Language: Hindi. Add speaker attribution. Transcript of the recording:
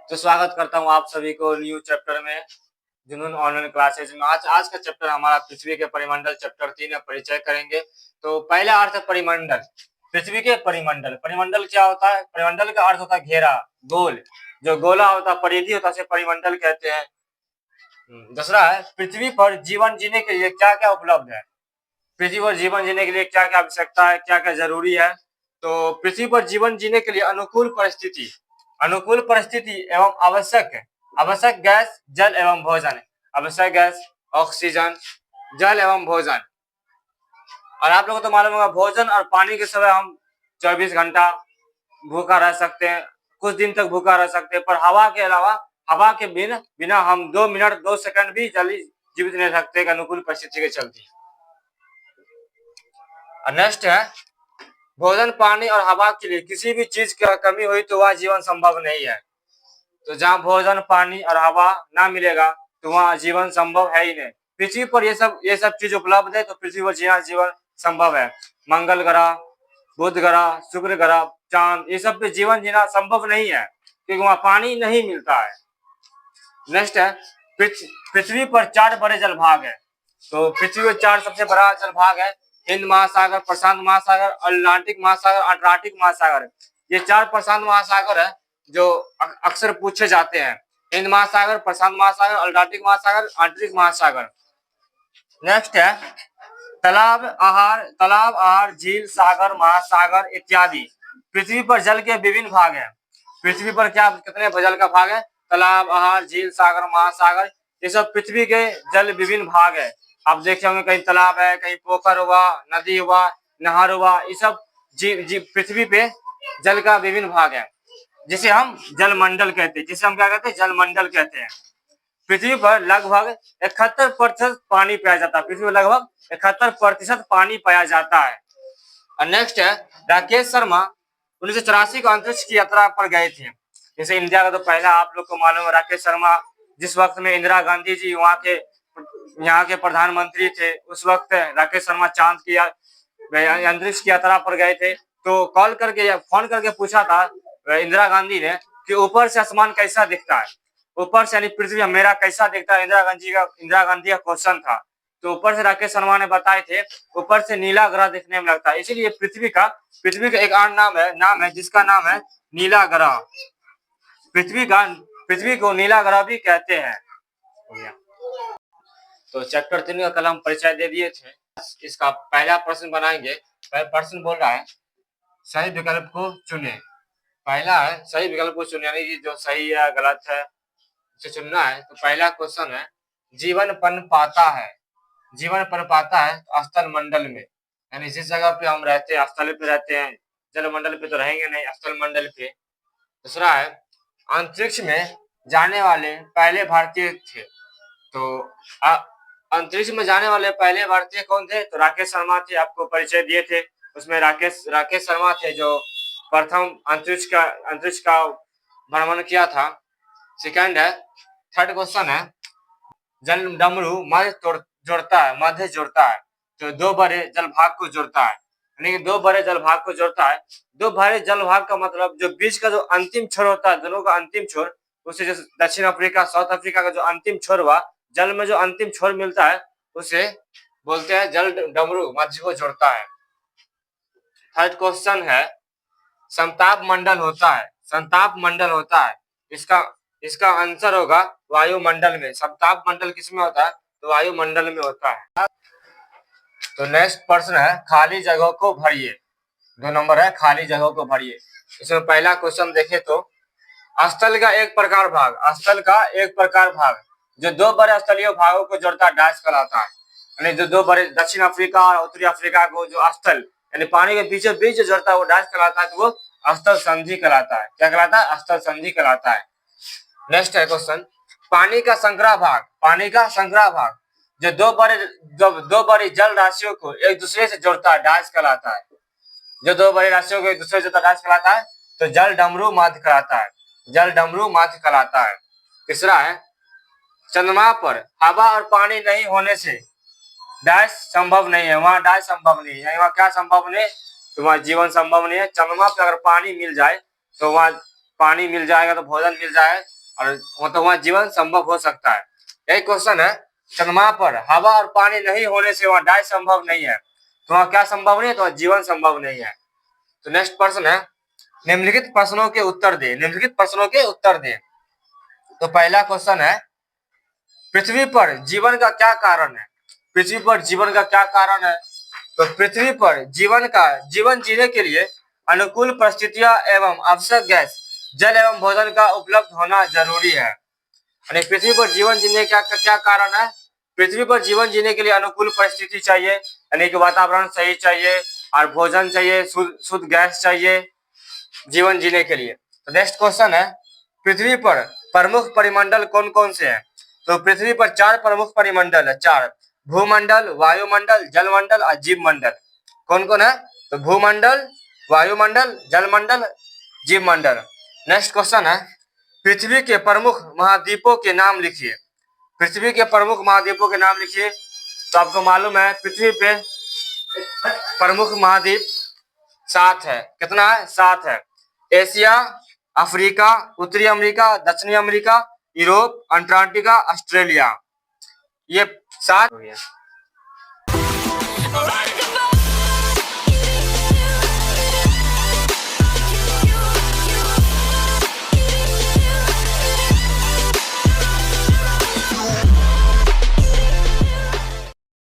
Speaker 1: तो स्वागत करता हूँ आप सभी को न्यू चैप्टर में, जुनून ऑनलाइन क्लासेज में। आज का चैप्टर हमारा पृथ्वी के परिमंडल चैप्टर 3 में परिचय करेंगे। तो पहला अर्थ है परिमंडल। पृथ्वी के परिमंडल। परिमंडल क्या होता है? परिमंडल का अर्थ होता है घेरा, गोल। जो गोला होता है, परिधि होता है, उसे परिमंडल कहते हैं। दूसरा है पृथ्वी पर जीवन जीने के लिए क्या क्या उपलब्ध है। पृथ्वी पर जीवन जीने के लिए क्या क्या आवश्यकता है, क्या क्या जरूरी है। तो पृथ्वी पर जीवन जीने के लिए अनुकूल परिस्थिति एवं आवश्यक गैस, जल एवं भोजन। आवश्यक गैस, ऑक्सीजन, जल एवं भोजन। और आप लोगों को तो मालूम होगा, भोजन और पानी के समय हम 24 घंटा भूखा रह सकते हैं, कुछ दिन तक भूखा रह सकते हैं। पर हवा के अलावा, हवा के बिना हम 2 मिनट 2 सेकंड भी जीवित नहीं रह सकते, अनुकूल परिस्थिति के चलते। नेक्स्ट है भोजन, पानी और हवा के लिए किसी भी चीज की कमी हुई तो वह जीवन संभव नहीं है। तो जहाँ भोजन, पानी और हवा ना मिलेगा तो वहाँ जीवन संभव है ही नहीं। पृथ्वी पर ये सब चीज उपलब्ध है तो पृथ्वी पर जीवन संभव है। मंगल ग्रह, बुध ग्रह, शुक्र ग्रह, चांद, ये सब पे जीवन जीना संभव नहीं है क्योंकि वहाँ पानी नहीं मिलता है। नेक्स्ट है पृथ्वी पर 4 बड़े जलभाग है। तो पृथ्वी पर 4 सबसे बड़ा जलभाग है। हिंद महासागर, प्रशांत महासागर, अटलांटिक महासागर, अंटार्कटिक महासागर। ये 4 प्रशांत महासागर है जो अक्सर पूछे जाते हैं। हिंद महासागर, प्रशांत महासागर, अटलांटिक महासागर, अंटार्कटिक महासागर। नेक्स्ट है तालाब, आहार, झील, सागर, महासागर इत्यादि। पृथ्वी पर जल के विभिन्न भाग हैं। पृथ्वी पर कितने जल का भाग है? तालाब, आहार, झील, सागर, महासागर, ये सब पृथ्वी के जल विभिन्न भाग है। आप देखे होंगे कहीं तालाब है, कहीं पोखर हुआ, नदी हुआ, नहर हुआ, ये सब पृथ्वी पे जल का विभिन्न भाग है, जिसे हम जलमंडल कहते हैं। जिसे हम क्या कहते हैं? जलमंडल कहते हैं। पृथ्वी पर लगभग 71% पानी पाया जाता है। पृथ्वी पर लगभग 71% पानी पाया जाता है। और नेक्स्ट है राकेश शर्मा 1984 को अंतरिक्ष की यात्रा पर गए थे। जैसे इंडिया का तो पहला आप लोग को मालूम है, राकेश शर्मा जिस वक्त में इंदिरा गांधी जी यहाँ के प्रधानमंत्री थे, उस वक्त राकेश शर्मा चांद की अंतरिक्ष की यात्रा पर गए थे। तो फोन करके पूछा था इंदिरा गांधी ने कि ऊपर से आसमान कैसा दिखता है, ऊपर से यानी पृथ्वी मेरा कैसा दिखता है। इंदिरा गांधी का क्वेश्चन था। तो ऊपर से राकेश शर्मा ने बताए थे ऊपर से नीला ग्रह दिखने में लगता है। इसीलिए पृथ्वी का एक और नाम है जिसका नाम है नीला ग्रह। पृथ्वी को नीला ग्रह भी कहते हैं। तो चैप्टर 3 का कल हम परिचय दे दिए थे। इसका पहला प्रश्न बनाएंगे। पहला प्रश्न बोल रहा है सही विकल्प को चुने। पहला है सही विकल्प को चुने, यानी कि जो सही है गलत है उसे चुनना है। तो पहला क्वेश्चन है जीवन पन पाता है स्थल मंडल में, यानी जिस जगह पे हम रहते हैं स्थल पे रहते हैं, जल मंडल पे तो रहेंगे नहीं, स्थल मंडल पे। दूसरा है अंतरिक्ष में जाने वाले पहले भारतीय थे। तो अंतरिक्ष में जाने वाले पहले भारतीय कौन थे? तो राकेश शर्मा थे। आपको परिचय दिए थे, उसमें राकेश शर्मा थे जो प्रथम अंतरिक्ष का भ्रमण किया था। सेकंड है थर्ड क्वेश्चन है जल डमरू मध्य जोड़ता है। तो 2 बड़े जल भाग को जोड़ता है, यानी कि 2 बड़े जल भाग को जोड़ता है। 2 बड़े जल भाग का मतलब जो बीच का जो अंतिम छोर होता है, दोनों का अंतिम छोर, उसे जैसे दक्षिण अफ्रीका, साउथ अफ्रीका का जो अंतिम छोर हुआ, जल में जो अंतिम छोर मिलता है उसे बोलते हैं जल डमरू, मध्य को जोड़ता है। थर्ड क्वेश्चन है समताप मंडल होता है। इसका आंसर होगा वायुमंडल में। समताप मंडल किसमें होता है? तो वायुमंडल में होता है। तो नेक्स्ट प्रश्न है खाली जगह को भरिए। 2 नंबर है खाली जगह को भरिए। इसमें पहला क्वेश्चन देखे तो स्थल का एक प्रकार भाग जो 2 बड़े स्थलीय भागों को जोड़ता है डैश कहलाता है। यानी जो 2 बड़े दक्षिण अफ्रीका और उत्तरी अफ्रीका को जो स्थल यानी पानी के बीचों बीच जोड़ता है वो डैश कहलाता है। तो वो स्थल संधि कहलाता है। क्या कहलाता है? स्थल संधि कहलाता है। नेक्स्ट है क्वेश्चन पानी का संग्रह भाग जो 2 बड़ी जल राशियों को एक दूसरे से जोड़ता है डैश कहलाता है। जो 2 बड़ी राशियों को एक दूसरे से जोड़ता है डैश कहलाता है। तो जल डमरू माध्य कहलाता है। तीसरा है चंद्रमा पर हवा और पानी नहीं होने से डैश संभव नहीं है। वहाँ डैश संभव नहीं है, वहाँ क्या संभव नहीं? तो वहाँ जीवन संभव नहीं है। चंद्रमा पर अगर पानी मिल जाए तो वहाँ पानी मिल जाएगा तो भोजन मिल जाए, और मतलब वहाँ जीवन संभव हो सकता है। यही क्वेश्चन है, चंद्रमा पर हवा और पानी नहीं होने से वहाँ डाई संभव नहीं है, तो वहाँ क्या संभव नहीं है, तो वहाँ जीवन संभव नहीं है। तो नेक्स्ट प्रश्न है, निम्नलिखित प्रश्नों के उत्तर दे, निम्नलिखित प्रश्नों के उत्तर दे। तो पहला क्वेश्चन है, पृथ्वी पर जीवन का क्या कारण है? पृथ्वी पर जीवन का क्या कारण है? तो पृथ्वी पर जीवन जीने के लिए अनुकूल परिस्थितियां एवं आवश्यक गैस, जल एवं भोजन का उपलब्ध होना जरूरी है। यानी पृथ्वी पर जीवन जीने का क्या कारण है? पृथ्वी पर जीवन जीने के लिए अनुकूल परिस्थिति चाहिए, यानी कि वातावरण सही चाहिए और भोजन चाहिए, शुद्ध गैस चाहिए जीवन जीने के लिए। तो नेक्स्ट क्वेश्चन है, पृथ्वी पर प्रमुख परिमंडल कौन कौन से हैं? तो पृथ्वी पर 4 प्रमुख परिमंडल है, 4: भूमंडल, वायुमंडल, जलमंडल और जीव मंडल। कौन कौन है? तो भूमंडल, वायुमंडल, जलमंडल, जीव मंडल। नेक्स्ट क्वेश्चन है, पृथ्वी के प्रमुख महाद्वीपों के नाम लिखिए। पृथ्वी के प्रमुख महाद्वीपों के नाम लिखिए। तो आपको मालूम है पृथ्वी पे प्रमुख महाद्वीप 7 है। कितना है? 7 है। एशिया, अफ्रीका, उत्तरी अमेरिका, दक्षिणी अमेरिका, यूरोप, अंटार्कटिका, ऑस्ट्रेलिया। ये 7 हो गया।